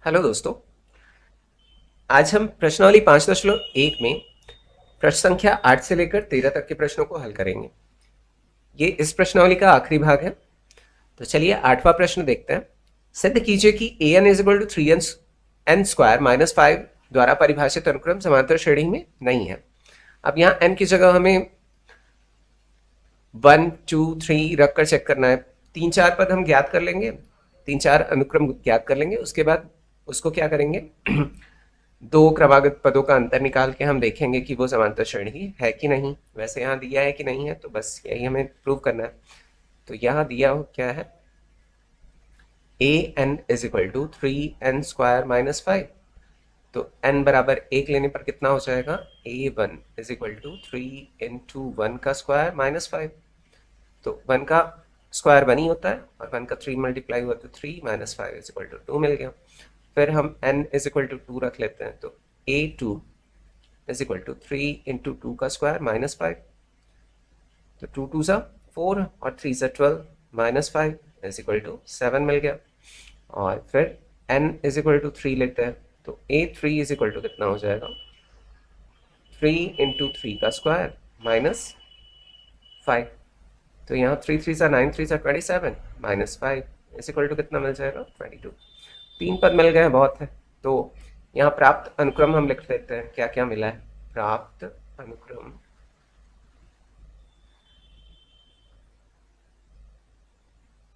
Hello दोस्तों। आज हम प्रश्नावली 5.1 में प्रश्न संख्या 8 से लेकर 13 तक के प्रश्नों को हल करेंगे। ये इस प्रश्नावली का आखिरी भाग है। तो चलिए 8वां प्रश्न देखते हैं। सिद्ध कीजिए कि A N is equal to 3n² - 5 द्वारा परिभाषित अनुक्रम समांतर श्रेणी में नहीं है। अब यहाँ n की जगह हमें 1, 2, 3 रख कर चेक करना है। 3-4 पद हम ज्ञात कर लेंगे, 3-4 अनुक्रम ज्ञात कर लेंगे। उसके बाद उसको क्या करेंगे दो क्रमागत पदों का अंतर निकाल के हम देखेंगे कि वो समांतर श्रेणी है कि नहीं। वैसे यहाँ दिया है कि नहीं है, तो बस यही हमें प्रूव करना है। तो यहाँ दिया हो क्या है, A N is equal to 3n² - 5। तो n बराबर 1 लेने पर कितना हो जाएगा, a1 इज इक्वल टू 3 × 1 का स्क्वायर - 5। तो 1 का स्क्वायर 1 ही होता है और 1 का 3 मल्टीप्लाई हुआ तो 3 - 5 इज इक्वल टू 2 मिल गया। फिर हम n इज इक्वल टू 2 रख लेते हैं। तो a2 इज इक्वल टू 3 × 2 का स्क्वायर - 5। तो 2 2 सा 4 और 3 सा 12 -5 इज इक्वल टू 7 मिल गया। और फिर n इज इक्वल टू 3 लेते हैं। तो a3 इज इक्वल टू कितना हो जाएगा, 3 × 3 का स्क्वायर -5। तो यहाँ 3 3 सा 9, 3 सा 27 -5 इज इक्वल टू कितना मिल जाएगा, 22। 3 पद मिल गए, बहुत है। तो यहाँ प्राप्त अनुक्रम हम लिख देते हैं, क्या क्या मिला है। प्राप्त अनुक्रम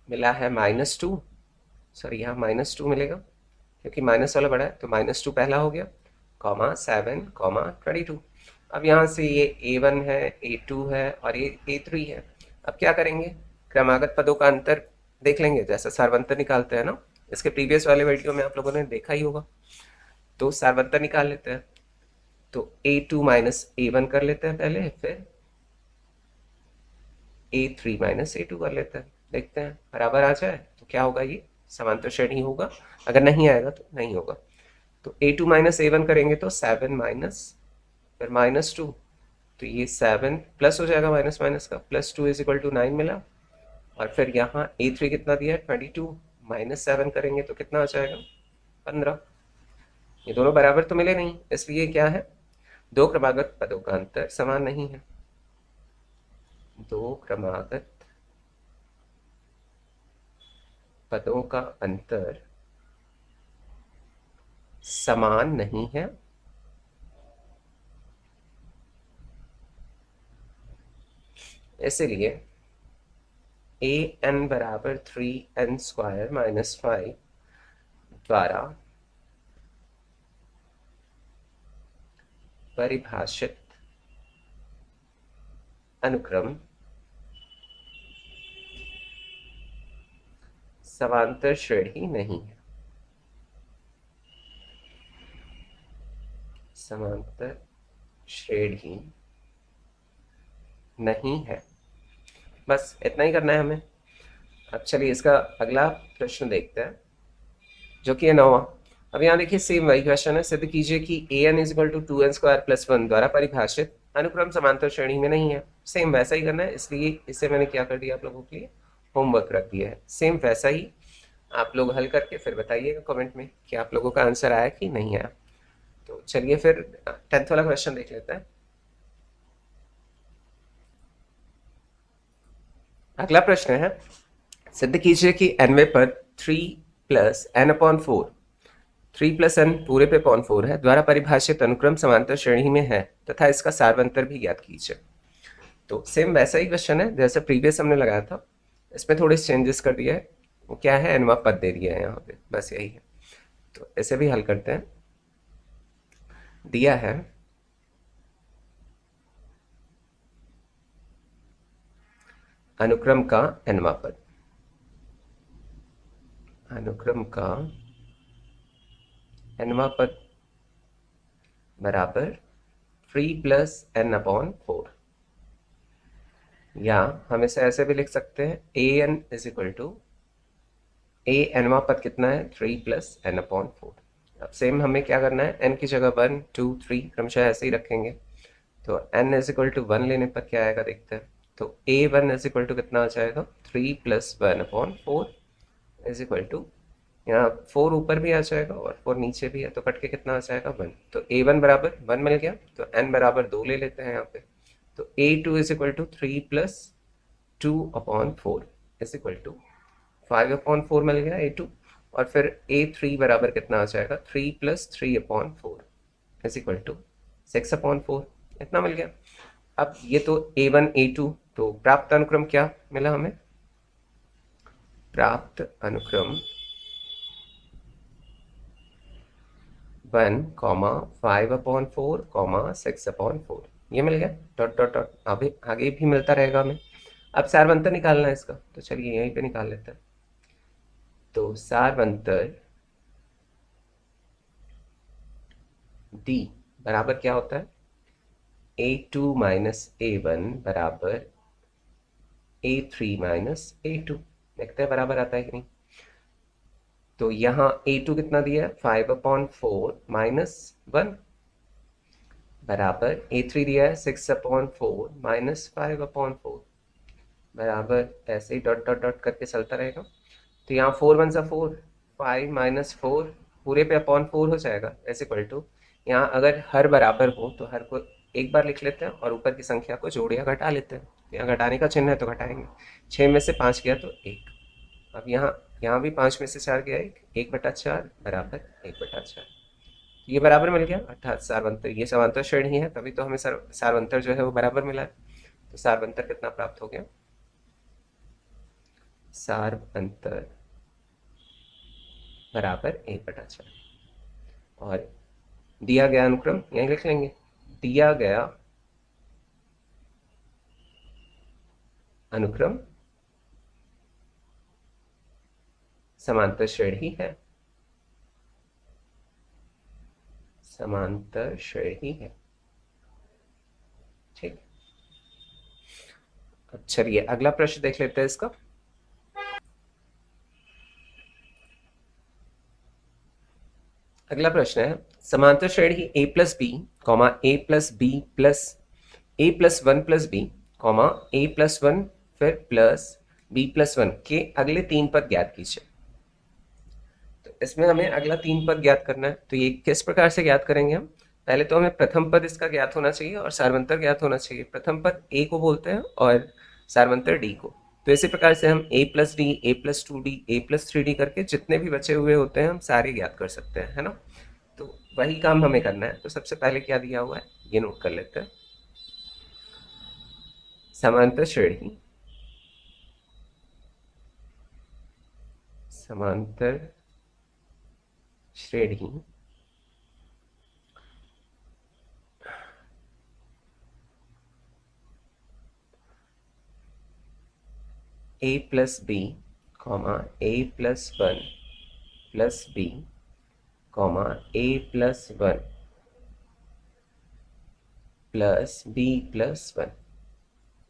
मिला है -2। सॉरी, यहाँ -2 मिलेगा क्योंकि माइनस वाला बड़ा है। तो -2 पहला हो गया, कॉमा 7, कॉमा 22। अब यहाँ से ये a1 है, a2 है और ये a3 है। अब क्या करेंगे, क्रमागत पदों का अंतर देख लेंगे, जैसे सारवंतर निकालते हैं ना। इसके प्रीवियस वाले वीडियो में आप लोगों ने देखा ही होगा। तो सारवंतर निकाल लेते हैं। तो a2 - a1 कर लेते हैं पहले, फिर a3 - a2 कर लेते हैं। देखते हैं बराबर आ जाए तो क्या होगा, ये समांतर श्रेणी होगा। अगर नहीं आएगा तो नहीं होगा। तो a2 - a1 करेंगे तो 7 माइनस फिर -2। तो ये 7 प्लस हो जाएगा माइनस माइनस का, +2 इज इक्वल टू 9 मिला। और फिर यहाँ a3 कितना दिया है, 22 -7 करेंगे तो कितना आ जाएगा, 15। ये दोनों बराबर तो मिले नहीं, इसलिए क्या है, दो क्रमागत पदों का अंतर समान नहीं है। दो क्रमागत पदों का अंतर समान नहीं है, इसलिए ए एन बराबर 3n² - 5 द्वारा परिभाषित अनुक्रम समांतर श्रेणी नहीं है। समांतर श्रेणी नहीं है, बस इतना ही करना है हमें। अब चलिए इसका अगला प्रश्न देखते हैं, जो कि है 9वां। अब यहाँ देखिए सेम वही क्वेश्चन है। सिद्ध कीजिए कि A N is equal to 2n² + 1 द्वारा परिभाषित अनुक्रम समांतर श्रेणी में नहीं है। सेम वैसा ही करना है, इसलिए इसे मैंने क्या कर दिया, आप लोगों के लिए होमवर्क रख दिया है। सेम वैसा ही आप लोग हल करके फिर बताइएगा कमेंट में कि आप लोगों का आंसर आया कि नहीं आया। तो चलिए फिर 10th वाला क्वेश्चन देख लेते हैं। अगला प्रश्न है, सिद्ध कीजिए कि nवें पद 3 + n/4, 3 + n पूरे पे अपॉन 4 है, द्वारा परिभाषित अनुक्रम समांतर श्रेणी में है तथा इसका सारवंतर भी ज्ञात कीजिए। तो सेम वैसा ही क्वेश्चन है जैसे प्रीवियस हमने लगाया था, इसमें थोड़े चेंजेस कर दिया है। वो क्या है, nवां पद दे दिया है यहाँ पे, बस यही है। तो इसे भी हल करते हैं। दिया है अनुक्रम का nवां पद, अनुक्रम का nवां पद बराबर 3 + n/4, या हम इसे ऐसे भी लिख सकते हैं, ए एन इज इक्वल टू, ए nवां पद कितना है, 3 + n/4। अब सेम हमें क्या करना है, n की जगह 1, 2, 3 क्रमशः ऐसे ही रखेंगे। तो n इज इक्वल टू 1 लेने पर क्या आएगा देखते हैं। तो a1 इज इक्वल टू कितना आ जाएगा, 3 + 1/4 इज इक्वल टू यहाँ 4 ऊपर भी आ जाएगा और 4 नीचे भी है, तो कट के कितना आ जाएगा 1। तो A1 बराबर 1 मिल गया, तो n बराबर 2 ले लेते हैं यहाँ पे। तो A2 is equal to 3 plus 2/4 is equal to 5/4 मिल गया A2। और फिर A3 बराबर कितना आ जाएगा 3 प्लस 3/4 इज इक्वल टू 6/4, इतना मिल गया। अब ये तो A1 A2, तो प्राप्त अनुक्रम क्या मिला हमें? प्राप्त अनुक्रम 1, 5/4, 6/4, ये मिल गया। डॉट डॉट डॉट अभी आगे भी मिलता रहेगा हमें। अब सारवंतर निकालना है इसका, तो चलिए यहीं पे निकाल लेते हैं। तो सारवंतर D बराबर क्या होता है? A2 माइनस A1 बराबर A3 माइनस A2। देखते हैं बराबर आता है कि नहीं। तो यहाँ A2 कितना दिया है 5/4 माइनस 1 बराबर A3 दिया है 6/4 माइनस 5/4 बराबर ऐसे ही डॉट डॉट डॉट करके चलता रहेगा। तो यहाँ 4 1 सा 4, 5 माइनस 4 पूरे पे अपॉन 4 हो जाएगा एज इक्वल टू। यहाँ अगर हर बराबर हो तो हर को एक बार लिख लेते हैं और ऊपर की संख्या को जोड़ या घटा लेते हैं। यहाँ घटाने का चिन्ह है तो घटाएंगे। 6 में से 5 गया तो 1। अब यहाँ भी 5 में से 4 गया 1/4 बराबर 1/4, ये बराबर मिल गया अर्थात सारवंतर, ये समांतर श्रेणी है, तभी तो हमें सारवंतर जो है वो बराबर मिला है। तो सारवंतर कितना प्राप्त हो गया? सारवंतर बराबर 1/4। और दिया गया अनुक्रम यहीं लिख लेंगे। दिया गया अनुक्रम समांतर श्रेणी है, समांतर श्रेणी है। ठीक, अब चलिए अगला प्रश्न देख लेते हैं इसका। अगला प्रश्न है समांतर श्रेणी a plus B comma A plus B plus A plus 1 plus B comma A plus 1 फिर प्लस बी प्लस 1 के अगले 3 पद ज्ञात कीजिए। तो इसमें हमें अगला 3 पद ज्ञात करना है। तो ये किस प्रकार से ज्ञात करेंगे हम? पहले तो हमें प्रथम पद इसका ज्ञात होना चाहिए और सारवंतर ज्ञात होना चाहिए। प्रथम पद a को बोलते हैं और सारवंतर d को। तो इसी प्रकार से हम a plus D, A plus 2d, A plus 3d करके जितने भी बचे हुए होते हैं हम सारे ज्ञात कर सकते हैं, है ना। तो वही काम हमें करना है। तो सबसे पहले क्या दिया हुआ है ये नोट कर लेते हैं। समांतर श्रेणी, समांतर श्रेणी a plus B comma A plus 1 plus B comma A plus 1 plus B plus 1।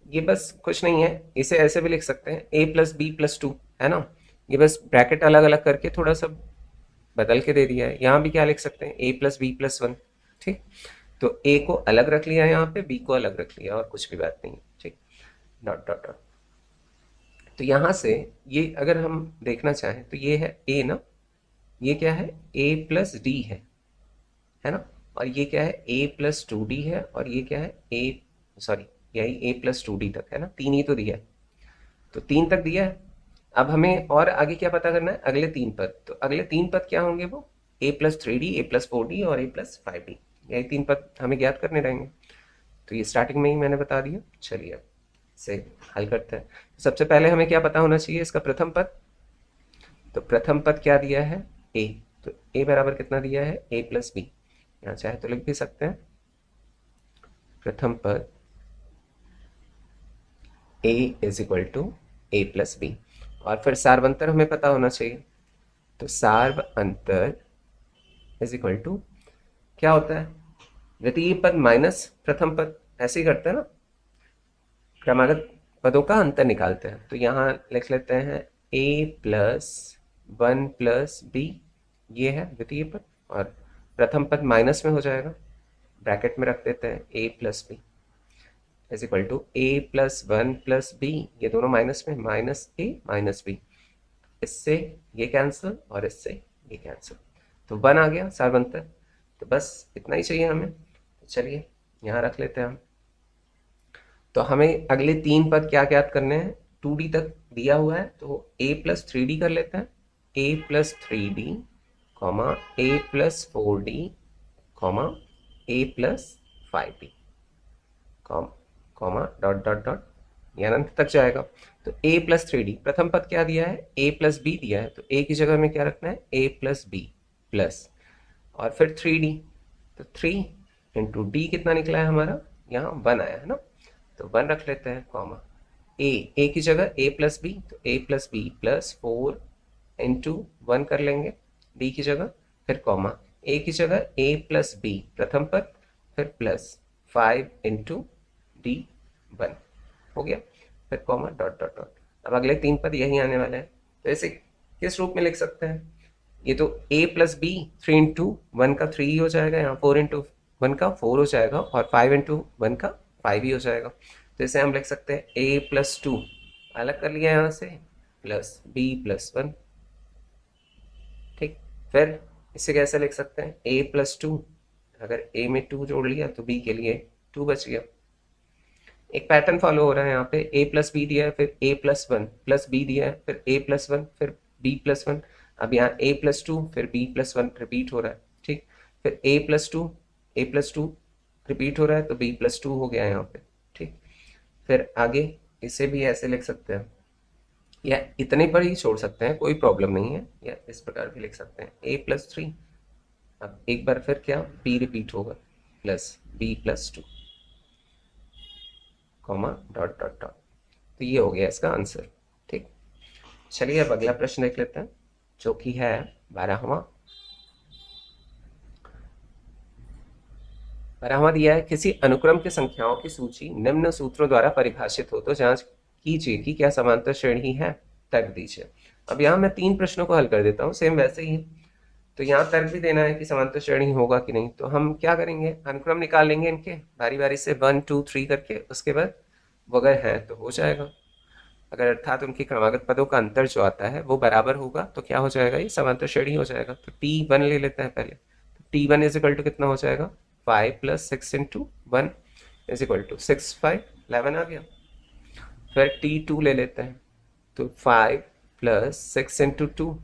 ये बस कुछ नहीं है, इसे ऐसे भी लिख सकते हैं a प्लस बी प्लस 2, है ना। ये बस ब्रैकेट अलग अलग करके थोड़ा सा बदल के दे दिया है। यहाँ भी क्या लिख सकते हैं a प्लस बी प्लस 1। ठीक, तो a को अलग रख लिया, यहाँ पे b को अलग रख लिया और कुछ भी बात नहीं। ठीक, डॉट डॉट डॉट। तो यहाँ से ये अगर हम देखना चाहें तो ये है a ना, ये क्या है a प्लस डी है ना। और ये क्या है a प्लस 2d है और ये क्या है यही a प्लस 2d तक है ना। 3 ही तो दिया है, तो 3 तक दिया है। अब हमें और आगे क्या पता करना है? अगले 3 पद। तो अगले 3 पद क्या होंगे? वो a plus 3d, a plus 4d और a प्लस 5d, यही 3 पद हमें ज्ञात करने रहेंगे। तो ये स्टार्टिंग में ही मैंने बता दिया। चलिए अब इसे हल करते हैं। सबसे पहले हमें क्या पता होना चाहिए? इसका प्रथम पद। तो प्रथम पद क्या दिया है? a। तो a बराबर कितना दिया है? a plus B. यहाँ चाहे तो लिख भी सकते हैं प्रथम पद a is equal to a plus B. और फिर सारवंतर हमें पता होना चाहिए। तो सारवंतर इज इक्वल टू क्या होता है? द्वितीय पद माइनस प्रथम पद, ऐसे ही करते हैं ना, क्रमागत पदों का अंतर निकालते हैं। तो यहाँ लिख लेते हैं a प्लस 1 प्लस बी, ये है द्वितीय पद, और प्रथम पद माइनस में हो जाएगा, ब्रैकेट में रख देते हैं a plus B is equal to a plus 1 plus B, ये दोनों माइनस में, माइनस a माइनस बी इससे ये कैंसिल और इससे ये कैंसिल, तो 1 आ गया सारबंतर। तो बस इतना ही चाहिए हमें। तो चलिए यहाँ रख लेते हैं हम। तो हमें अगले 3 पद क्या ज्ञात करने हैं, 2D तक दिया हुआ है तो a+3D कर लेते हैं। a+3D comma a+4D comma a+5D comma dot dot dot, ये अनंत तक जाएगा। तो a+3D प्रथम पद क्या दिया है, a+b दिया है, तो a की जगह में क्या रखना है, a+b प्लस और फिर 3D, तो 3 इंटू डी कितना निकला है हमारा, यहाँ 1 आया है ना, तो 1 रख लेते हैं कॉमा a की जगह a+b, तो a+b प्लस 4 इंटू 1 कर लेंगे d की जगह, फिर कॉमा a की जगह a+b प्रथम पद, फिर प्लस 5 इंटू डी 1 हो गया, फिर कॉमा डॉट डॉट डॉट। अब अगले 3 पद यही आने वाले हैं, तो इसे किस रूप में लिख सकते हैं, ये तो a+b 3 इंटू 1 का 3 ही हो जाएगा, यहाँ 4 इंटू 1 का 4 हो जाएगा और 5 इंटू 1 का 5 ही हो जाएगा। तो इसे हम लिख सकते हैं a+2 अलग कर लिया यहाँ से प्लस b+1। ठीक, फिर इसे कैसे लिख सकते हैं, a+2 अगर a में 2 जोड़ लिया तो b के लिए 2 बच गया। एक पैटर्न फॉलो हो रहा है यहाँ पे, a+b दिया है, फिर a+1 प्लस b दिया है, फिर a+1 फिर b+1। अब यहाँ a+2 फिर b+1 रिपीट हो रहा है। ठीक, फिर a+2 रिपीट हो रहा है तो b+2 हो गया यहाँ पे। ठीक, फिर आगे इसे भी ऐसे लिख सकते हैं, या इतने पर ही छोड़ सकते हैं, कोई प्रॉब्लम नहीं है, या इस प्रकार भी लिख सकते हैं a+3। अब एक बार फिर क्या, b रिपीट होगा plus b+2 comma dot dot dot. तो ये हो गया इसका आंसर। ठीक, चलिए अब अगला प्रश्न देख लेते हैं जो कि है 12वां। 12वां दिया है, किसी अनुक्रम की संख्याओं की सूची निम्न सूत्रों द्वारा परिभाषित हो तो जांच कीजिए कि क्या समांतर श्रेणी है, तर्क दीजिए। अब यहाँ मैं 3 प्रश्नों को हल कर देता हूँ सेम वैसे ही। तो यहाँ तर्क भी देना है कि समांतर श्रेणी होगा कि नहीं। तो हम क्या करेंगे, अनुक्रम निकाल लेंगे इनके बारी बारी से 1 2 3 करके, उसके बाद वो अगर है तो हो जाएगा, अगर अर्थात उनके क्रमागत पदों का अंतर जो आता है वो बराबर होगा तो क्या हो जाएगा, ये समांतर श्रेणी हो जाएगा। तो T1 ले लेते हैं पहले, तो T1 इज इक्वल टू कितना हो जाएगा, 5 + 6 इंटू 1 इज इक्वल टू 6 5 11 आ गया। फिर T2 ले लेते हैं, तो 5 + 6 इंटू 2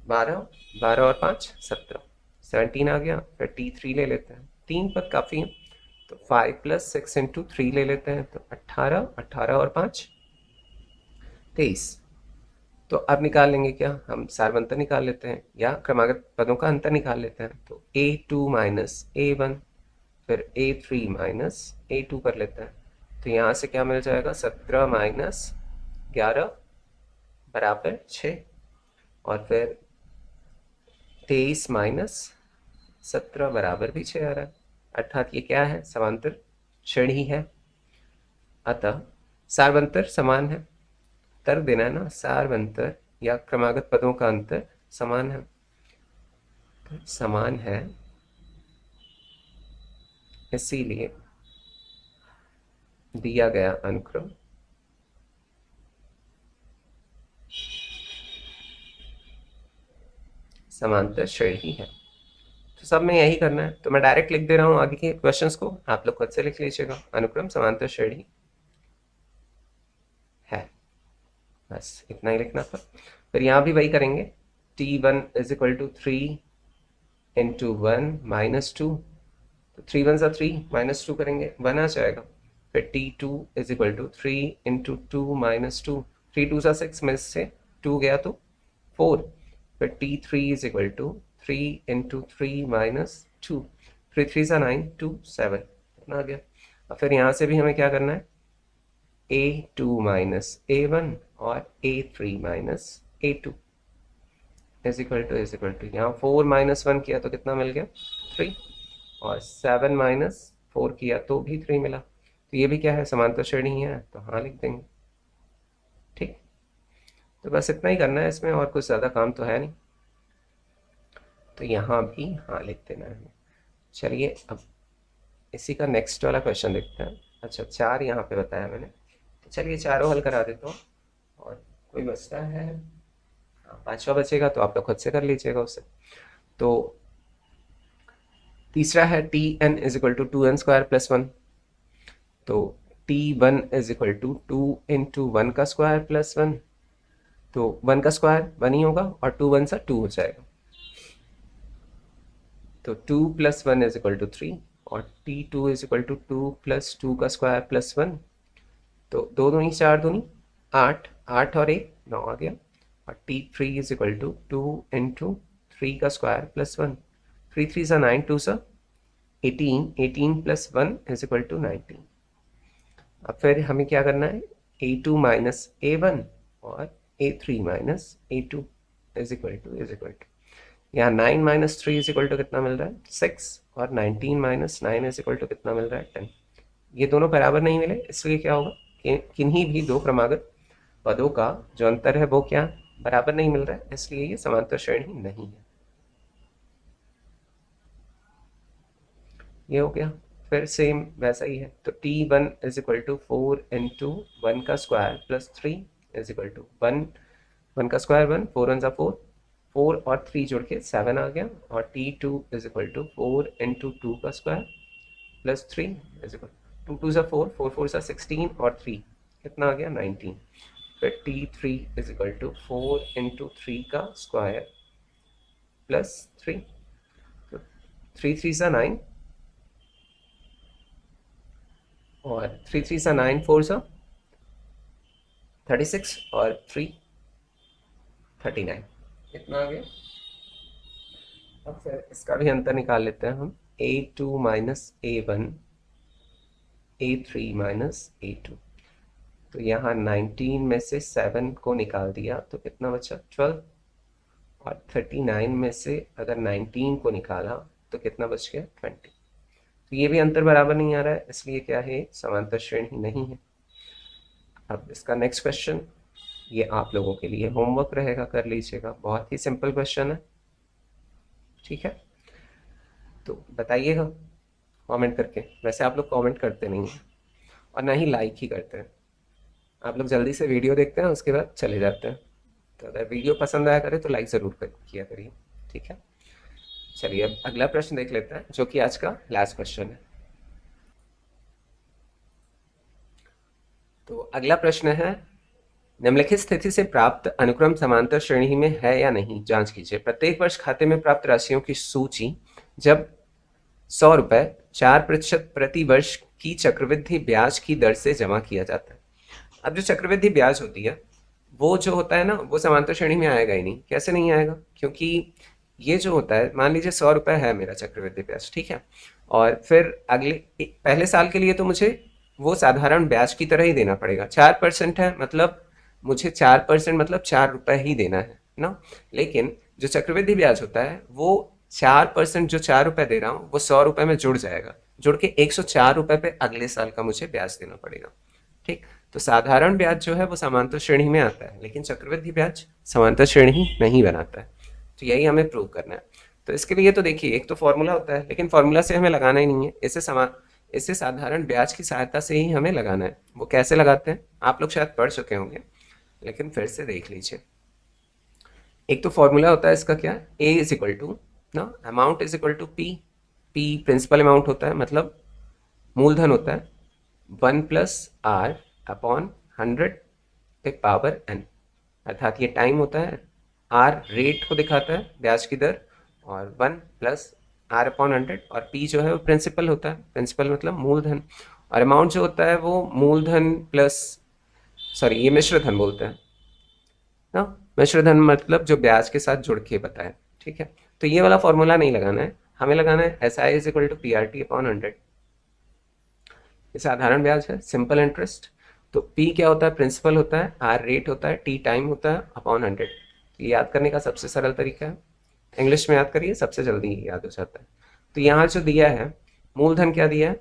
12, 12 और 5 17 17 आ गया। फिर T3 ले लेते हैं, 3 पद काफ़ी हैं, तो 5 + 6 इंटू 3 ले लेते हैं, तो 18 18 और 5 23। तो अब निकाल लेंगे क्या, हम सारवंतर निकाल लेते हैं या क्रमागत पदों का अंतर निकाल लेते हैं। तो a2 माइनस a1 फिर a3 माइनस a2 कर लेते हैं। तो यहाँ से क्या मिल जाएगा, 17 माइनस 11 बराबर 6 और फिर 23 माइनस 17 बराबर भी 6 आ रहा है, अर्थात ये क्या है, समांतर श्रेणी है। अतः सारवंतर समान है, तर्क देना है ना, सारवंतर या क्रमागत पदों का अंतर समान है, तो समान है इसीलिए दिया गया अनुक्रम समांतर श्रेणी है। तो सब में यही करना है, तो मैं डायरेक्ट लिख दे रहा हूँ आगे के क्वेश्चंस को, आप लोग खुद से लिख लीजिएगा, अनुक्रम समांतर श्रेणी है, बस इतना ही लिखना था। फिर यहाँ भी वही करेंगे, T1 is equal to 3 into 1 minus 2, तो 3 1 3 माइनस 2 करेंगे 1 आ जाएगा। फिर T2 is equal to 3 into 2 minus 2, 3 2 6 में से 2 गया तो 4। फिर T3 is equal to 3 into 3 minus 2, 3 3 9 2 7 इतना आ गया। और फिर यहाँ से भी हमें क्या करना है, a2 माइनस a1 और a3 minus a2 is equal to यहाँ 4 माइनस 1 किया तो कितना मिल गया, 3, और 7 माइनस 4 किया तो भी 3 मिला। तो ये भी क्या है, समांतर श्रेणी है, तो हाँ लिख देंगे। ठीक, तो बस इतना ही करना है इसमें, और कुछ ज़्यादा काम तो है नहीं, तो यहाँ भी हाँ लिख देना है। चलिए अब इसी का नेक्स्ट वाला क्वेश्चन देखते हैं। अच्छा 4 यहाँ पे बताया मैंने, तो चलिए चारों हल करा देता हूँ, और कोई बचता है पांचवा बचेगा तो आप लोग खुद से कर लीजिएगा उससे। तो तीसरा है T n is equal to 2n² + 1। तो t1 is equal to 2 into 1 का स्क्वायर प्लस 1। तो 1 का स्क्वायर 1 ही होगा और 2 1 सा 2 हो जाएगा। तो 2 + 1 इज इक्वल टू 3 और t2 इज इक्वल टू 2 + 2 का स्क्वायर प्लस 1। तो 2 दूनी 4 दूनी 8, 8 और 1 9 आ गया। और t3 is equal to 2 into 3 का स्क्वायर प्लस 1। 3 3 सा 9, 2 सा 18, 18 + 1 इज इक्वल टू 19। अब फिर हमें क्या करना है, a2 माइनस a1 और a3 minus a2 is equal to यहाँ 9 माइनस 3 इज इक्वल टू कितना मिल रहा है 6 और 19 माइनस 9 इज इक्वल टू कितना मिल रहा है 10। ये दोनों बराबर नहीं मिले, इसलिए क्या होगा कि किन्हीं भी दो क्रमागत पदों का जो अंतर है वो क्या बराबर नहीं मिल रहा है, इसलिए ये समांतर श्रेणी नहीं है। ये हो गया। फिर सेम वैसा ही है। तो t1 is equal to 4 into 1 का square plus 3 is equal to 1, 1 का स्क्वायर 1, 4 1 सा 4, 4 और 3 जोड़ के 7 आ गया। और t2 is equal to 4 into 2 का स्क्वायर प्लस 3 इज इक्वल 2 2 सा 4, 4 4 सा 16 और 3 कितना आ गया 19। फिर t3 is equal to 4 into 3 का स्क्वायर प्लस 3। तो 3 3 सा 9 और 3 3 सा 9, 4 सा 36 और 3 39 कितना आ गया। अब फिर इसका भी अंतर निकाल लेते हैं हम, a2 minus a1, a3 minus a2। तो यहाँ 19 में से 7 को निकाल दिया तो कितना बचा 12। और 39 में से अगर 19 को निकाला तो कितना बच गया 20। तो ये भी अंतर बराबर नहीं आ रहा है, इसलिए क्या है समांतर श्रेणी नहीं है। अब इसका नेक्स्ट क्वेश्चन ये आप लोगों के लिए होमवर्क रहेगा, कर लीजिएगा, बहुत ही सिंपल क्वेश्चन है। ठीक है, तो बताइएगा कमेंट करके। वैसे आप लोग कमेंट करते नहीं हैं और ना ही लाइक ही करते हैं, आप लोग जल्दी से वीडियो देखते हैं उसके बाद चले जाते हैं। तो अगर वीडियो पसंद आया करे तो लाइक ज़रूर किया करिए। ठीक है, चलिए अब अगला प्रश्न देख लेते हैं जो कि आज का लास्ट क्वेश्चन है। तो अगला प्रश्न है, निम्नलिखित स्थिति से प्राप्त अनुक्रम समांतर श्रेणी में है या नहीं, जांच कीजिए। प्रत्येक वर्ष खाते में प्राप्त राशियों की सूची जब 100 रुपये 4% प्रति वर्ष की चक्रवृद्धि ब्याज की दर से जमा किया जाता है। अब जो चक्रवृद्धि ब्याज होती है वो जो होता है ना, वो समांतर श्रेणी में आएगा ही नहीं। कैसे नहीं आएगा, क्योंकि ये जो होता है, मान लीजिए 100 रुपये है मेरा चक्रवृद्धि ब्याज, ठीक है, और फिर अगले पहले साल के लिए तो मुझे वो साधारण ब्याज की तरह ही देना पड़ेगा। 4% है मतलब मुझे 4% मतलब 4 रुपये ही देना है ना। लेकिन जो चक्रवृद्धि ब्याज होता है वो 4% जो 4 रुपये दे रहा हूँ वो 100 रुपये में जुड़ जाएगा, जुड़ के 104 रुपये पे अगले साल का मुझे ब्याज देना पड़ेगा। ठीक, तो साधारण ब्याज जो है वो समांतर श्रेणी में आता है, लेकिन चक्रवृद्धि ब्याज समांतर श्रेणी नहीं बनाता है। तो यही हमें प्रूव करना है। तो इसके लिए तो देखिए एक तो फॉर्मूला होता है, लेकिन फॉर्मूला से हमें लगाना ही नहीं है, इसे साधारण ब्याज की सहायता से ही हमें लगाना है। वो कैसे लगाते हैं आप लोग शायद पढ़ चुके होंगे, लेकिन फिर से देख लीजिए। एक तो फॉर्मूला होता है इसका, क्या, ए इज इक्वल टू ना amount is equal to P. P principal amount होता है, मतलब मूलधन होता है, 1 + r अपॉन 100 पे पावर n, अर्थात ये टाइम होता है, r रेट को दिखाता है ब्याज की दर, और 1 + r अपॉन 100, और p जो है वो प्रिंसिपल होता है, प्रिंसिपल मतलब मूलधन, और अमाउंट जो होता है वो मूलधन प्लस, सॉरी ये मिश्रधन बोलते हैं ना, मिश्रधन मतलब जो ब्याज के साथ जुड़ के बताए। ठीक है, तो ये वाला फॉर्मूला नहीं लगाना है, हमें लगाना है SI is equal to PRT upon 100। ये साधारण ब्याज है, सिंपल इंटरेस्ट। तो P क्या होता है, प्रिंसिपल होता है, R रेट होता है, T टाइम होता है, अपॉन 100। ये याद करने का सबसे सरल तरीका है, इंग्लिश में याद करिए, सबसे जल्दी याद हो जाता है। तो यहाँ जो दिया है मूलधन, क्या दिया है,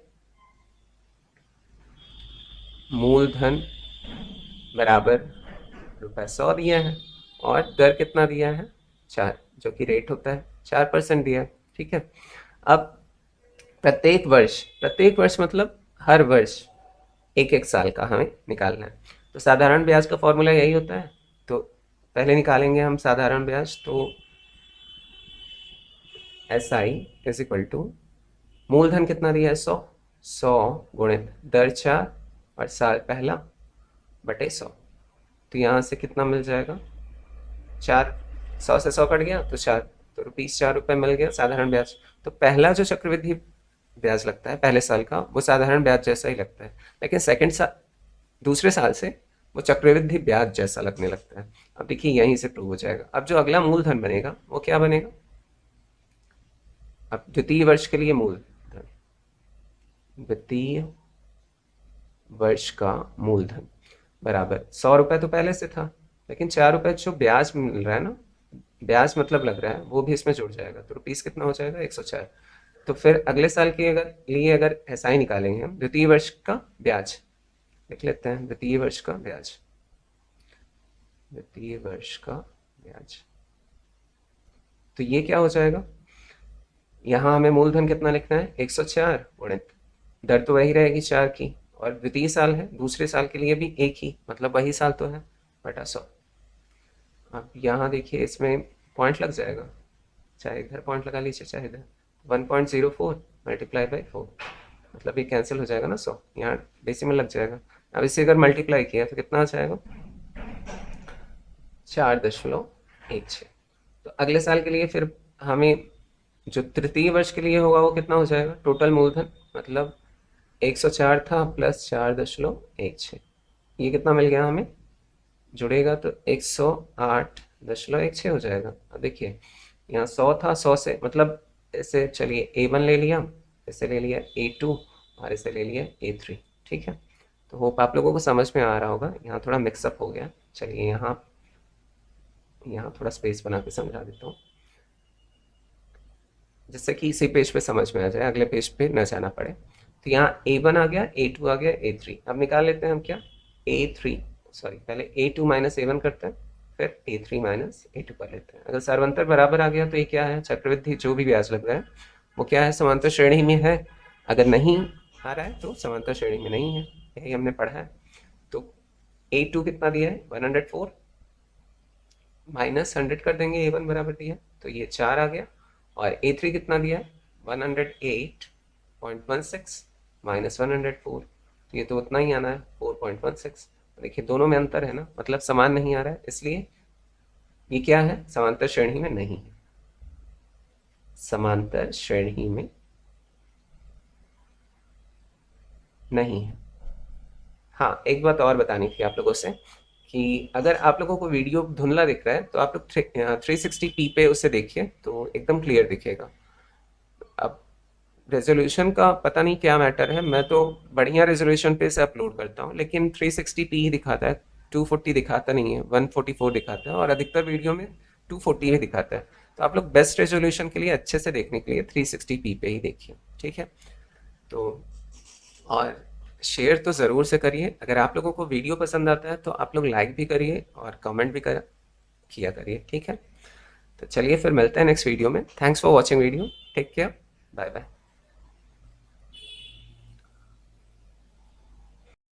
मूलधन बराबर ₹100 दिया है, और दर कितना दिया है 4, जो कि रेट होता है 4% दिया है। ठीक है, अब प्रत्येक वर्ष मतलब हर वर्ष एक एक साल का हमें निकालना है। तो साधारण ब्याज का फॉर्मूला यही होता है। तो पहले निकालेंगे हम साधारण ब्याज, तो SI इज इक्वल टू मूलधन कितना दिया है 100, 100 गुणित दर 4 और साल पहला बटे 100। तो यहाँ से कितना मिल जाएगा 4, 100 से 100 कट गया तो 4, तो ₹4 मिल गया साधारण ब्याज। तो पहला जो चक्रवृद्धि ब्याज लगता है पहले साल का वो साधारण ब्याज जैसा ही लगता है, लेकिन दूसरे साल से वो चक्रवृद्धि ब्याज जैसा लगने लगता है। अब देखिए यहीं से प्रूव हो जाएगा। अब जो अगला मूलधन बनेगा वो क्या बनेगा, अब द्वितीय वर्ष के लिए मूलधन, द्वितीय वर्ष का मूलधन बराबर ₹100 तो पहले से था, लेकिन ₹4 जो ब्याज मिल रहा है ना, ब्याज मतलब लग रहा है, वो भी इसमें जुड़ जाएगा। तो रुपीस कितना हो जाएगा 104। तो फिर अगले साल के अगर SI निकालेंगे हम, द्वितीय वर्ष का ब्याज लिख लेते हैं, द्वितीय वर्ष का ब्याज, द्वितीय वर्ष का ब्याज। तो ये क्या हो जाएगा, यहाँ हमें मूलधन कितना लिखना है 104 गुणित दर तो वही रहेगी 4 की, और द्वितीय साल है, दूसरे साल के लिए भी एक ही, मतलब वही साल तो है, बटा 100। अब यहाँ देखिए इसमें पॉइंट लग जाएगा, चाहे इधर पॉइंट लगा लीजिए चाहे इधर, 1.04 मल्टीप्लाई बाई 4, मतलब ये कैंसिल हो जाएगा ना 100, यहाँ डेसिमल लग जाएगा। अब इसे अगर मल्टीप्लाई किया तो कितना आ जाएगा 4.16। तो अगले साल के लिए फिर हमें जो तृतीय वर्ष के लिए होगा वो कितना हो जाएगा, टोटल मूलधन मतलब 104 था प्लस 4.16, ये कितना मिल गया हमें, जुड़ेगा तो 108.16 हो जाएगा। अब देखिए यहाँ 100 था, 100 से मतलब इसे चलिए A1 ले लिया, इसे ले लिया A2 और इसे ले लिया A3, ठीक है। तो होप आप लोगों को समझ में आ रहा होगा, यहाँ थोड़ा मिक्सअप हो गया। चलिए यहाँ थोड़ा स्पेस बना के समझा देता हूँ, जिससे कि इसी पेज पे समझ में आ जाए, अगले पेज पे न जाना पड़े। तो यहाँ A1 आ गया, A2 आ गया, A3। अब निकाल लेते हैं हम क्या, पहले A2 माइनस A1 करते हैं, फिर A3 माइनस A2 कर लेते हैं। अगर सर्वंतर बराबर आ गया तो ये क्या है, चक्रवृद्धि जो भी ब्याज लग रहा है वो क्या है, समांतर श्रेणी में है। अगर नहीं आ रहा है तो समांतर श्रेणी में नहीं है, यही हमने पढ़ा है। तो A2 कितना दिया है 104, माइनस 100 कर देंगे, A1 बराबर दिया तो ये 4 आ गया, और A3 कितना दिया है 108.16 माइनस 104, तो ये तो उतना ही आना है 4.16। देखिए दोनों में अंतर है ना, मतलब समान नहीं आ रहा है, इसलिए ये क्या है, समांतर श्रेणी में नहीं है, समांतर श्रेणी में नहीं है। हाँ, एक बात और बतानी थी आप लोगों से कि अगर आप लोगों को वीडियो धुंधला दिख रहा है तो आप लोग 360p पे उसे देखिए तो एकदम क्लियर दिखेगा। अब रेजोल्यूशन का पता नहीं क्या मैटर है, मैं तो बढ़िया रेजोल्यूशन पे से अपलोड करता हूँ, लेकिन 360p ही दिखाता है, 240 दिखाता नहीं है, 144 दिखाता है, और अधिकतर वीडियो में 240 ही दिखाता है। तो आप लोग बेस्ट रेजोल्यूशन के लिए, अच्छे से देखने के लिए 360p पे ही देखिए, ठीक है। तो और शेयर तो ज़रूर से करिए, अगर आप लोगों को वीडियो पसंद आता है तो आप लोग लाइक भी करिए और कमेंट भी किया करिए, ठीक है। तो चलिए फिर मिलते हैं नेक्स्ट वीडियो में। Thanks for watching video, take care, bye bye.